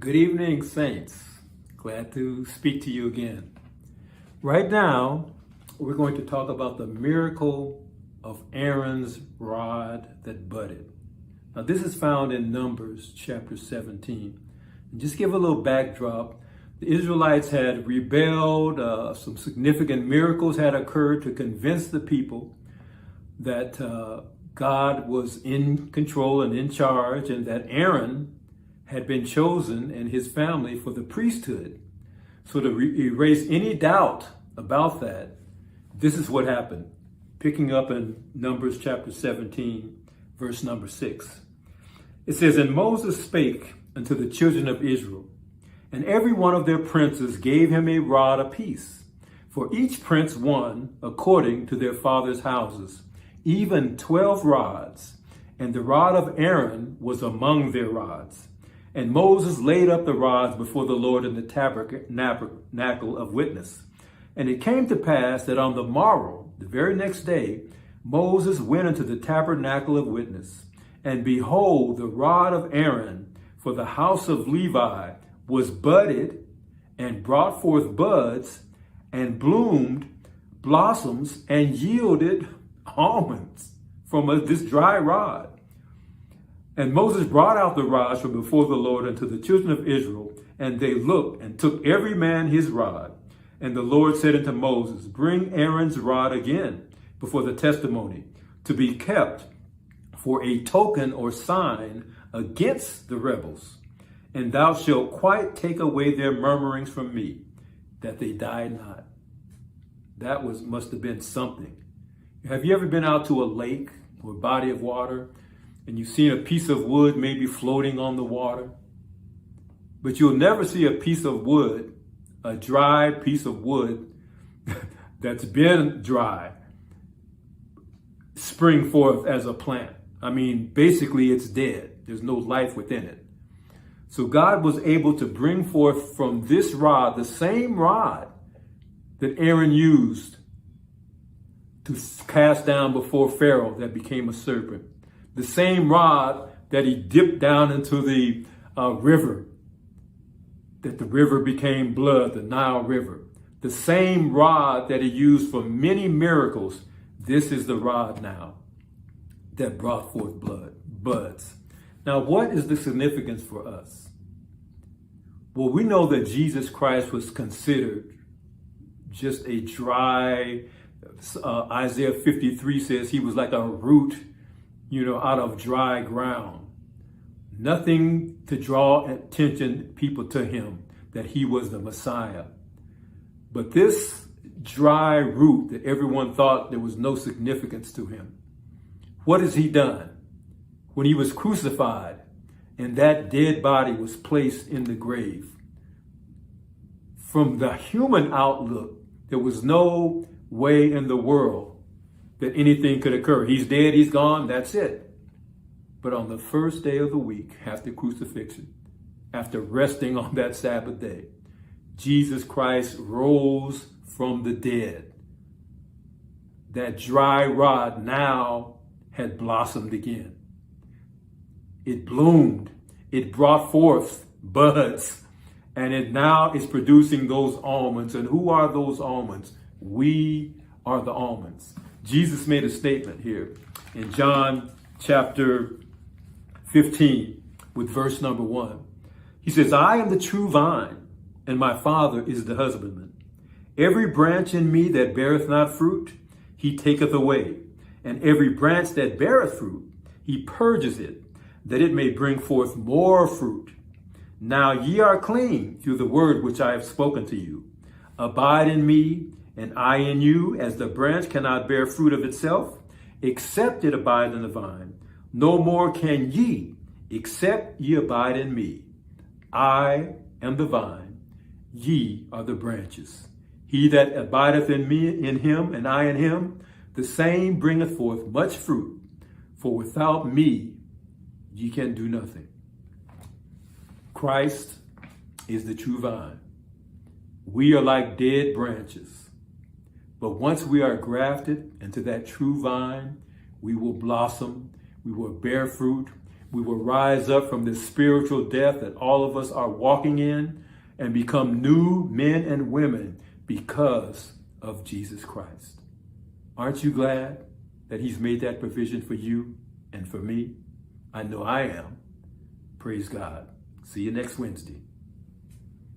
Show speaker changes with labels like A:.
A: Good evening, saints. Glad to speak to you again. Right now, we're going to talk about the miracle of Aaron's rod that budded. Now, this is found in Numbers chapter 17. And just give a little backdrop. The Israelites had rebelled. Some significant miracles had occurred to convince the people that God was in control and in charge, and that Aaron had been chosen and his family for the priesthood. So to erase any doubt about that, this is what happened. Picking up in Numbers chapter 17, verse number 6. It says, "And Moses spake unto the children of Israel, and every one of their princes gave him a rod apiece, for each prince one according to their father's houses, even 12 rods, and the rod of Aaron was among their rods. And Moses laid up the rods before the Lord in the tabernacle of witness. And it came to pass that on the morrow, the very next day, Moses went into the tabernacle of witness. And behold, the rod of Aaron for the house of Levi was budded and brought forth buds and bloomed blossoms and yielded almonds from this dry rod. And Moses brought out the rods from before the Lord unto the children of Israel, and they looked and took every man his rod. And the Lord said unto Moses, Bring Aaron's rod again before the testimony, to be kept for a token or sign against the rebels. And thou shalt quite take away their murmurings from me, that they die not." That must have been something. Have you ever been out to a lake or a body of water, and you've seen a piece of wood maybe floating on the water? But you'll never see a piece of wood, a dry piece of wood that's been dry, spring forth as a plant. I mean, basically it's dead. There's no life within it. So God was able to bring forth from this rod, the same rod that Aaron used to cast down before Pharaoh that became a serpent. The same rod that he dipped down into the river, that the river became blood, the Nile River. The same rod that he used for many miracles, this is the rod now that brought forth buds. Now, what is the significance for us? Well, we know that Jesus Christ was considered just a dry, Isaiah 53 says he was like a root, out of dry ground. Nothing to draw people to him, that he was the Messiah. But this dry root that everyone thought there was no significance to him, what has he done? When he was crucified and that dead body was placed in the grave, from the human outlook, there was no way in the world that anything could occur. He's dead, he's gone, that's it. But on the first day of the week, after crucifixion, after resting on that Sabbath day, Jesus Christ rose from the dead. That dry rod now had blossomed again. It bloomed, it brought forth buds, and it now is producing those almonds. And who are those almonds? We are the almonds. Jesus made a statement here in John chapter 15 with verse number 1. He says, "I am the true vine, and my Father is the husbandman. Every branch in me that beareth not fruit, he taketh away. And every branch that beareth fruit, he purges it, that it may bring forth more fruit. Now ye are clean through the word which I have spoken to you. Abide in me, and I in you, as the branch cannot bear fruit of itself, except it abide in the vine. No more can ye, except ye abide in me. I am the vine, ye are the branches. He that abideth in me, in him, and I in him, the same bringeth forth much fruit. For without me, ye can do nothing." Christ is the true vine. We are like dead branches. But once we are grafted into that true vine, we will blossom, we will bear fruit, We will rise up from this spiritual death that all of us are walking in and become new men and women because of Jesus Christ. Aren't you glad that he's made that provision for you and for me? I know I am. Praise God. See you next Wednesday.